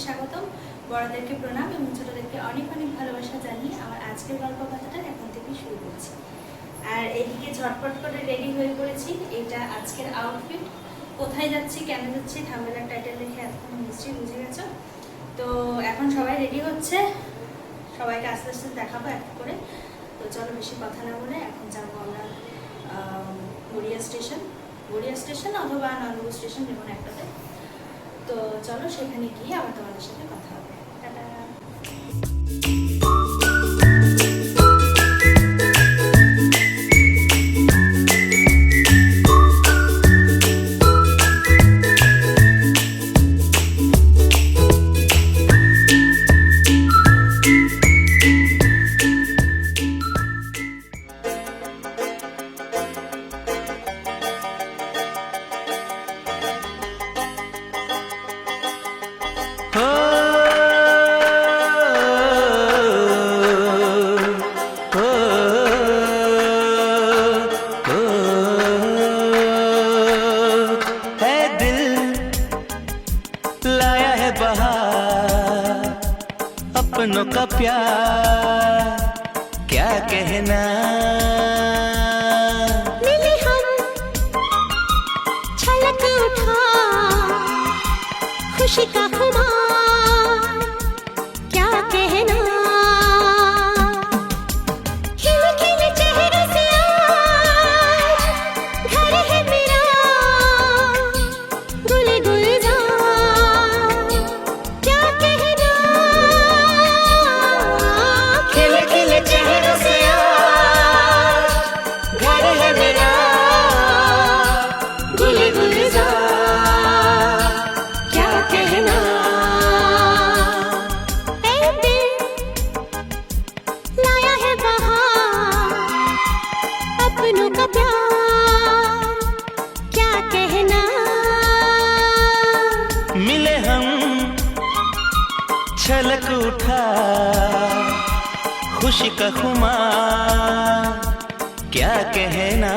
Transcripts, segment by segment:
স্বাগতম, বড়দেরকে প্রণাম এবং ছোটদেরকে অনেক অনেক ভালোবাসা জানিয়ে আমার আজকের গল্প কথাটা এখন থেকে শুরু করছি। আর এদিকে ঝটপট করে রেডি হয়ে পড়েছি। এটা আজকের আউটফিট। কোথায় যাচ্ছি, কেন যাচ্ছি, থাম্বনেলের টাইটেল দেখে এতক্ষণ নিশ্চয়ই বুঝে গেছো। তো এখন সবাই রেডি হচ্ছে, সবাইকে আস্তে আস্তে দেখাবো এক করে। তো চলো বেশি কথা না বলে এখন যাবো আমরা গড়িয়া স্টেশন অথবা নন্দপুর স্টেশন, যে কোনো একটাতে। তো চলো সেখানে গিয়ে আবার তোমাদের সাথে কথা হবে। টাটা। अपनों का प्यार क्या कहना, मिले हम छलक उठा खुशी का खुमार क्या कहना, खिल खिल चेहरे से आज घर है मेरा गुल गुलजार क्या कहना, खिल खिल चेहरे से आज घर है मेरा गुल गुलजार क्या कहना, ऐ दिल लाया है बहार अपनों का प्यार क्या कहना, मिले हम छलक उठा खुशी का खुमार क्या कहना।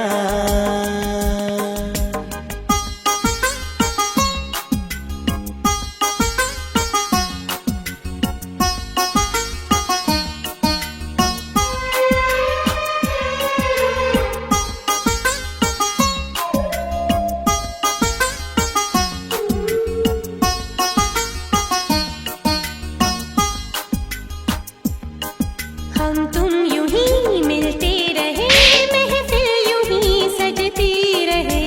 हम तुम यूं ही मिलते रहे, महफिल यूं ही सजती रहे,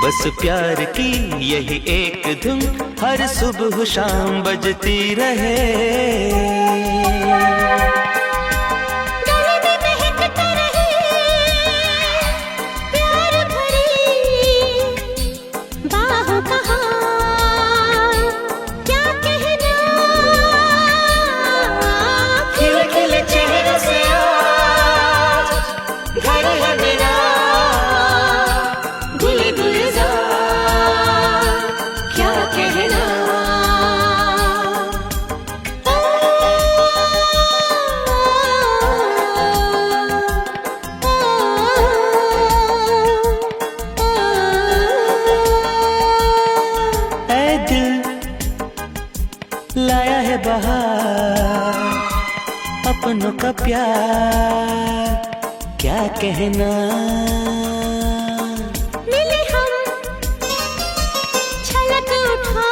बस प्यार की यही एक धुन हर सुबह शाम बजती रहे, गले में महकता रहे प्यार भरी बाहों का हार क्या कहना, खिल खिल चेहरे से आज घर है मेरा गुल गुलजार क्या कहना, ऐ दिल लाया है बहार अपनों का प्यार क्या कहना, मिले हम छलक उठा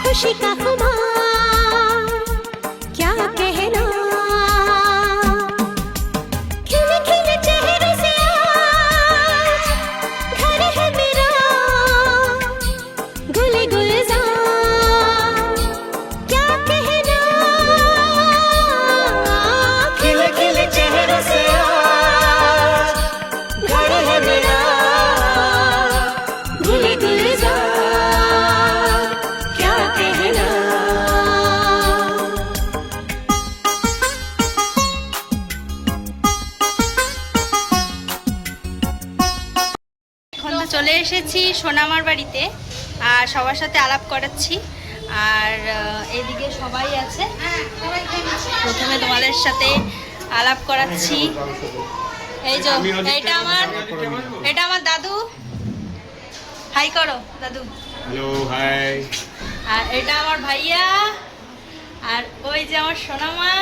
खुशी का खुमार क्या कहना, खिल खिल चेहरे से आज घर है मेरा गुल गुलजार क्या कहना, खिल खिल चेहरे से आज घर है मेरा गुल गुलजार क्या कहना। এখন তো চলে এসেছি সোনামার বাড়িতে, আর সবার সাথে আলাপ করাচ্ছি। আর এদিকে সবাই আছে, প্রথমে তোমাদের সাথে আলাপ করাচ্ছি। এই যে এটা আমার দাদু, হাই করো দাদু। Hello hi. আর এটা আমার ভাইয়া, আর ওই যে আমার সোনামা,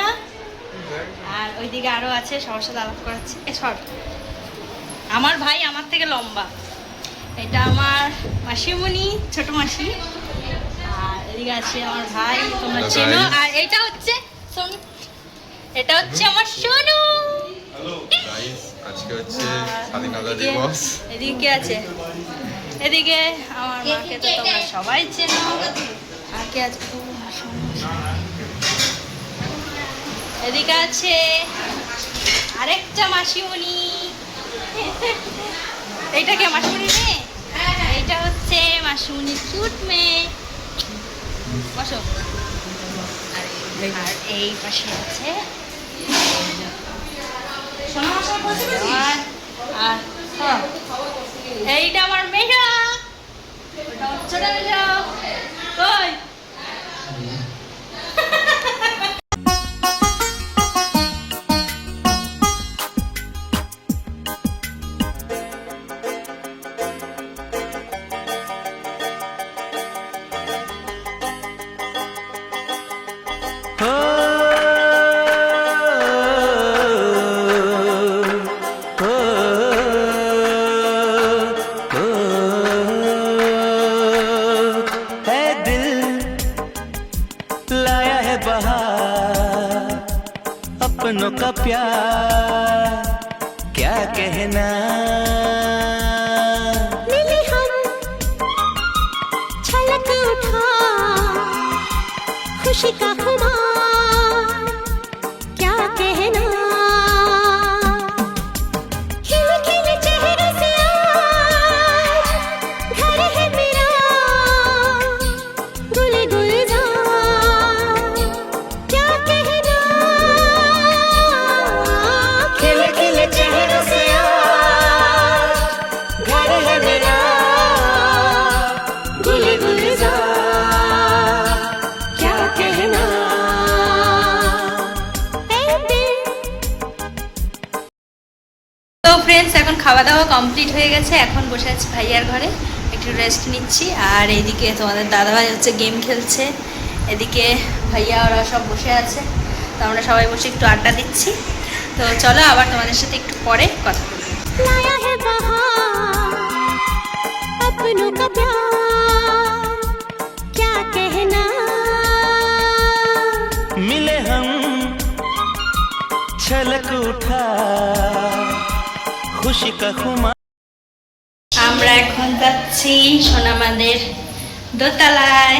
আর ওইদিকে আরো আছে, সবার সাথে আলাপ করাচ্ছি। আমার ভাই আমার থেকে লম্বা। এটা আমার মাসিমণি, ছোট মাসি। আর এদিকে আছে আমার ভাই, তোমরা চেনো। আর এটা হচ্ছে সোনু, এটা হচ্ছে আমার সোনু। হ্যালো গাইস, আজকে হচ্ছে স্বাধীনতা দিবস। এদিকে কে আছে? এদিকে আমার মাকে তো তোমরা সবাই চেনো। আর কে আছে? এদিকে আছে আরেকটা মাসিমণি। এইটা কে? মাসিমণি মেয়ে। এইটা হচ্ছে মাসিমণির কিউট মেয়ে। বসো। আর এই পাশে আছে আর এইটা আমার মেয়েরা। ওটা আমার ছোট মেয়েরা। কই? हो हो हो है दिल लाया है बहार, अपनों का प्यार क्या कहना। मिले हम छलक उठा खुशी का खुमार क्या कहना। खिले खिले चेहरे से आज घर है मेरा गुल गुलजार क्या कहना। खिले खिले चेहरे से आज घर है मेरा गुल गुलजार क्या कहना। তো ফ্রেন্ডস, এখন খাওয়া দাওয়া কমপ্লিট হয়ে গেছে। এখন বসে আছি ভাইয়ার ঘরে, একটু রেস্ট নিচ্ছি। আর এইদিকে তোমাদের দাদাভাই হচ্ছে গেম খেলছে, এদিকে ভাইয়া ওরা সব বসে আছে। তো আমরা সবাই বসে একটু আড্ডা দিচ্ছি। তো চলো আবার তোমাদের সাথে একটু পরে কথা বলবো। लाया है बहार अपनों का प्यार क्या कहना। मिले हम छलक उठा खुशी का खुमार। আমরা এখন যাচ্ছি সোনামাদের দোতলায়।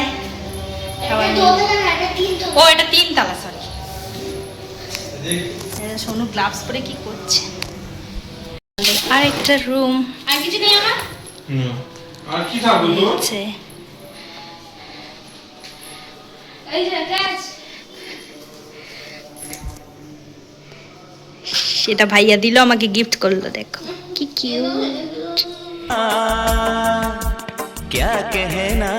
সবাই মিলে- ও এটা 3 তলা, সরি। সোনু গ্লাভস পরে কি করছে? আরেকটা রুম আর কি খাবো তো? আছে। সেটা ভাইয়া দিল, আমাকে গিফট করলো। দেখো কি কিউট। क्या कहना।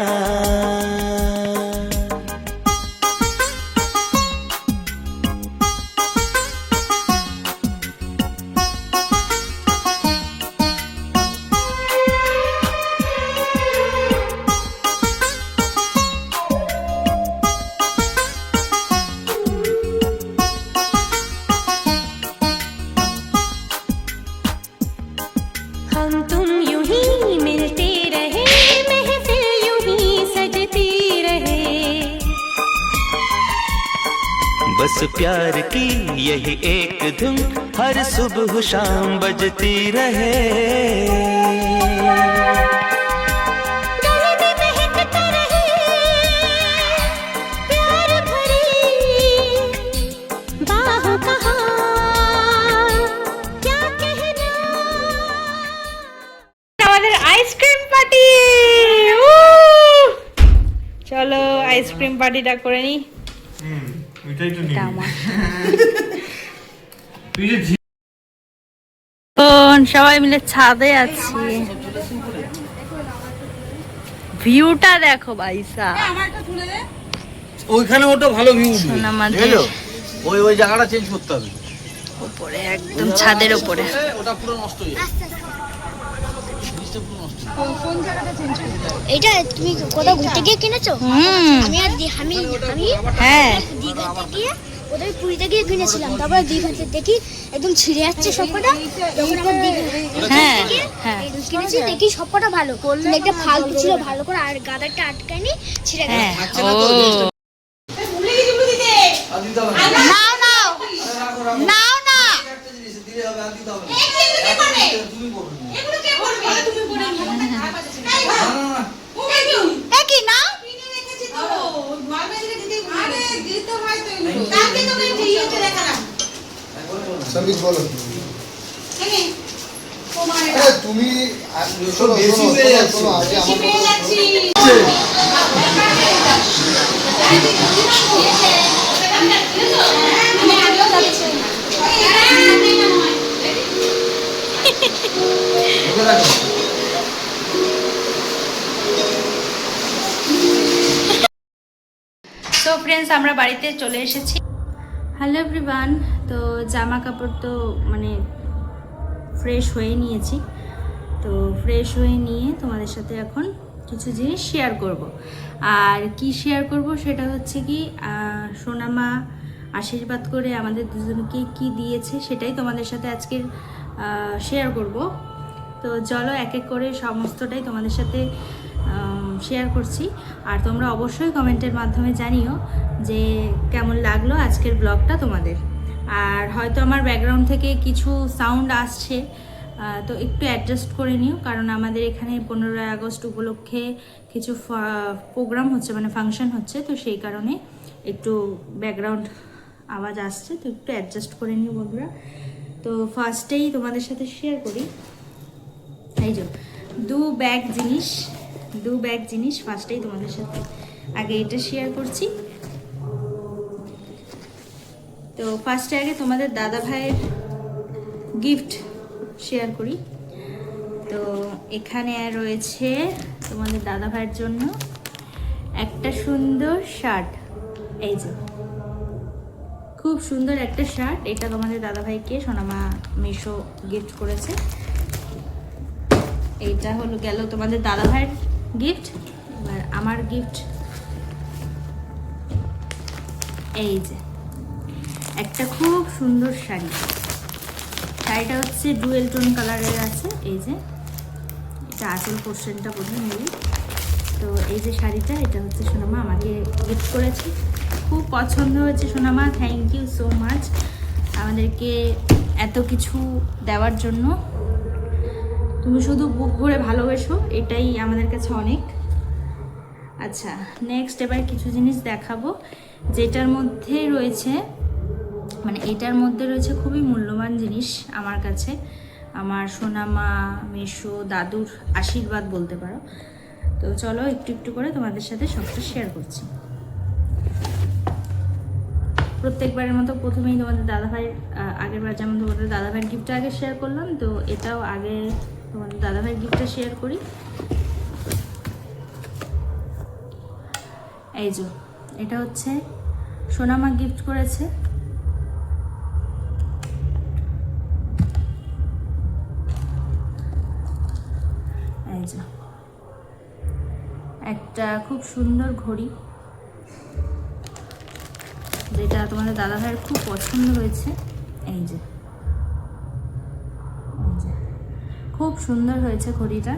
हम तुम यूं ही मिलते रहे महफिल यूं ही सजती रहे। बस प्यार की यही एक धुन हर सुबह शाम बजती रहे। गले में महकता रहे प्यार भरी बाहों का हार क्या कहना। আমাদের আইসক্রিম পার্টি। চলো আইসক্রিম পার্টিটা করে নি। ওইটাই তো এটা নিবি। আমার। তুই যে এখন সবাই মিলে ছাদে আছি, ভিউটা দেখো ভাইসা। ওইখানে ওটা ভালো ভিউ উঠবে সোনামাদের বুঝলো? ওই জায়গাটা চেঞ্জ করতে হবে। উপরে, একদম ছাদের উপরে। ওটা পুরো নষ্ট হয়ে যাবে। জিনিসটা পুরো নষ্ট। এটা তুমি কোথাও ঘুরতে গিয়ে কিনেছো? আমি হ্যাঁ দীঘাতে গিয়ে ওদের পুরীতে গিয়ে কিনেছিলাম, তারপর দীঘাতে দেখি একদম ছিঁড়ে যাচ্ছে সবকটা। যখন আমার হ্যাঁ হ্যাঁ কিনেছি দেখি সবকটা ভালো, কিন্তু একটা ফালতু ছিল ভালো করে আর গাদারটা আটকায়নি, ছিঁড়ে গেছে। হ্যাঁ থাকছে না তো, ও জিনিসটা। আর দিতে হবে না। নাও নাও রাখো, রাখো। নাও না একটা জিনিস দিলে হবে, আর দিতে হবে না। তুমি করবে। না, না, না। কি নাও একবারে বলো না। সঙ্গীত বলো আরে তুমি শোনো বেশি শোনো হয়ে যাচ্ছে। শোনো আগে আমার কথা শোনো। ওকে রাখো। সো ফ্রেন্ডস আমরা বাড়িতে চলে এসেছি। হ্যালো এভরিওয়ান, তো জামা কাপড় তো মানে ফ্রেশ হয়ে নিয়েছি। তো ফ্রেশ হয়ে নিয়ে তোমাদের সাথে এখন কিছু জিনিস শেয়ার করব। আর কি শেয়ার করব সেটা হচ্ছে কি সোনামা আশীর্বাদ করে আমাদের দুজনকে কি দিয়েছে সেটাই তোমাদের সাথে আজকে শেয়ার করব। তো চলো এক এক করে সমস্তটাই তোমাদের সাথে শেয়ার করছি। আর তোমরা অবশ্যই কমেন্টের মাধ্যমে জানিও যে কেমন লাগলো আজকের ব্লগটা তোমাদের। আর হয়তো আমার ব্যাকগ্রাউন্ড থেকে কিছু সাউন্ড আসছে, তো একটু অ্যাডজাস্ট করে নিও, কারণ আমাদের এখানে 15ই আগস্ট উপলক্ষে কিছু প্রোগ্রাম হচ্ছে, মানে ফাংশন হচ্ছে, তো সেই কারণে একটু ব্যাকগ্রাউন্ড আওয়াজ আসছে, তো একটু অ্যাডজাস্ট করে নিও বন্ধুরা। তো ফার্স্টেই তোমাদের সাথে শেয়ার করি এই যে দু ব্যাগ জিনিস ফার্স্টেই তোমাদের সাথে আগে এটা শেয়ার করছি। তো ফার্স্টে আগে তোমাদের দাদা ভাইয়ের গিফট শেয়ার করি। তো এখানে রয়েছে তোমাদের দাদা ভাইয়ের জন্য একটা সুন্দর শার্ট, এই যে খুব সুন্দর একটা শার্ট। এটা তোমাদের দাদা ভাইকে সোনামা মিশো গিফট করেছে। এইটা হলো গেল তোমাদের দাদা ভাইয়ের গিফট। এবার আমার গিফট এই যে একটা খুব সুন্দর শাড়ি। শাড়িটা হচ্ছে ডুয়েল টোন কালারের আছে, এই যে এটা আসল পোর্শনটা বোধহয় নেই। তো এই যে শাড়িটা, এটা হচ্ছে সোনামা আমাকে গিফট করেছে, খুব পছন্দ হয়েছে সোনামা, থ্যাংক ইউ সো মাচ আমাদেরকে এত কিছু দেওয়ার জন্য। তুমি শুধু বুক ভরে ভালোবেসো, এটাই আমাদের কাছে অনেক। আচ্ছা নেক্সট এবার কিছু জিনিস দেখাবো যেটার মধ্যে রয়েছে, মানে এটার মধ্যে রয়েছে খুবই মূল্যবান জিনিস আমার কাছে, আমার সোনামা মেশো দাদুর আশীর্বাদ বলতে পারো। তো চলো একটু একটু করে তোমাদের সাথে সবটা শেয়ার করছি। প্রত্যেকবারের মতো প্রথমেই তোমাদের দাদাভাই, আগের বার যেমন তোমাদের দাদাভাইয়ের গিফটটা আগে শেয়ার করলাম, তো এটাও আগে তোমাদের দাদাভাইয়ের গিফটটা শেয়ার করি। এই যে এটা হচ্ছে সোনামা গিফট করেছে। এই যে একটা খুব সুন্দর ঘড়ি, যেটা তোমাদের দাদাভাইয়ের খুব পছন্দ হয়েছে। এই যে খুব সুন্দর হয়েছে ঘড়িটা,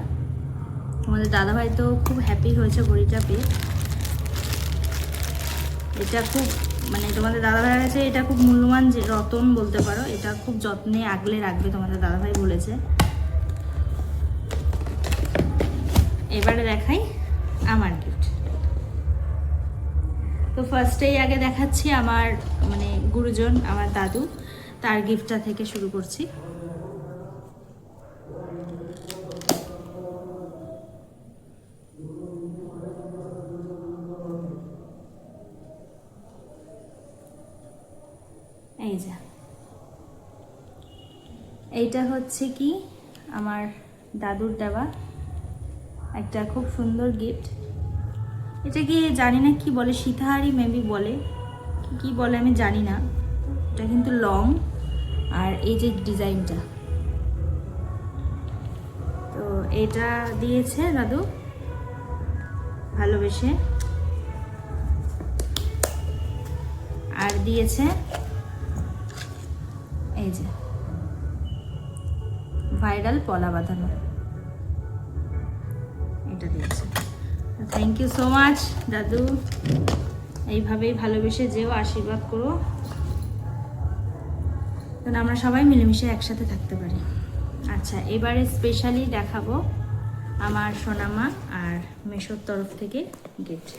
তোমাদের দাদাভাই তো খুব হ্যাপি হয়েছে ঘড়িটা পেয়ে। এটা খুব মানে তোমাদের দাদাভাইয়ের কাছে এটা খুব মূল্যবান যে রতন বলতে পারো, এটা খুব যত্নে আগলে রাখবে তোমাদের দাদাভাই বলেছে। এবারে দেখাই আমার গিফট। তো ফার্স্টেই আগে দেখাচ্ছি আমার মানে গুরুজন আমার দাদু, তার গিফটটা থেকে শুরু করছি। এই যে এইটা হচ্ছে কি আমার দাদুর দেওয়া একটা খুব সুন্দর গিফট। এটা কি জানি না কি বলে, সীতাহারি মেবি বলে, কি বলে আমি জানি না। এটা কিন্তু লং, আর এই যে ডিজাইনটা, তো এটা দিয়েছে দাদু ভালোবেসে, আর দিয়েছে এই যে ভাইরাল পলা বাঁধানো, এটা দিয়েছে। থ্যাংক ইউ সো মাচ দাদু, এইভাবেই ভালোবেসে যেও, আশীর্বাদ করো যেন আমরা সবাই মিলেমিশে একসাথে থাকতে পারি। আচ্ছা, এবারে স্পেশালি দেখাবো আমার সোনামা আর মেশোর তরফ থেকে গিফট।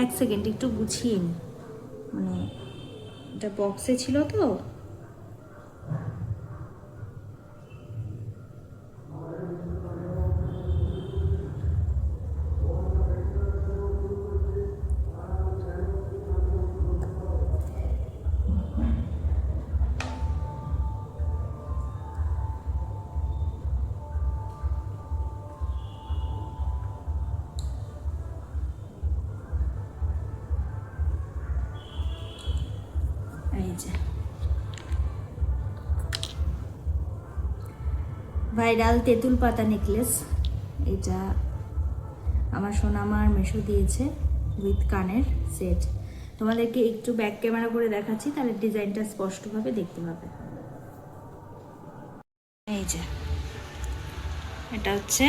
এক সেকেন্ড একটু গুছিয়ে নি, মানে এটা বক্সে ছিল তো। এই যে ভাইরাল তেঁতুল পাতা নেকলেস, এটা আমার সোনামার মেশো দিয়েছে উইথ কানের সেট। তোমাদেরকে একটু ব্যাক ক্যামেরা করে দেখাচ্ছি, তাহলে ডিজাইনটা স্পষ্টভাবে দেখতে পাবে। এই যে এটা হচ্ছে